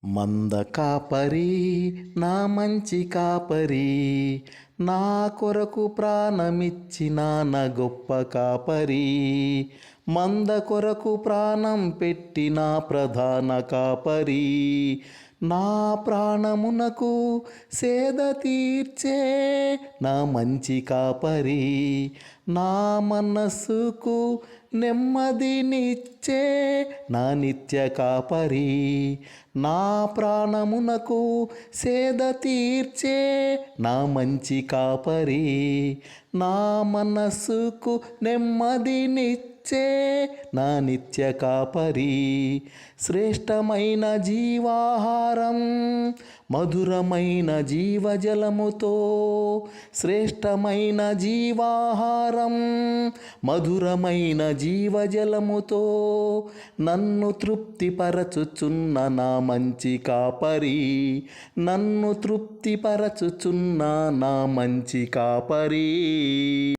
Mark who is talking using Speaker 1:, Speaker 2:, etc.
Speaker 1: మంద కాపరి నా మంచి కాపరి, నా కొరకు ప్రాణమిచ్చిన నా గొప్ప కాపరి, మంద కొరకు ప్రాణం పెట్టిన ప్రధాన కాపరి, నా ప్రాణమునకు సేద తీర్చే నా మంచి కాపరి, నా మనస్సుకు నెమ్మదినిచ్చే నా నిత్య కాపరి, నా ప్రాణమునకు సేద తీర్చే నా మంచి కాపరి, నా మనస్సుకు నెమ్మదినిచ్చే నా నిత్య కాపరి, శ్రేష్టమైన జీవాహారం మధురమైన జీవజలముతో, శ్రేష్టమైన జీవాహారం మధురమైన జీవజలముతో నన్ను తృప్తిపరచుచున్న నా మంచి కాపరి, నన్ను తృప్తిపరచుచున్న నా మంచి కాపరి.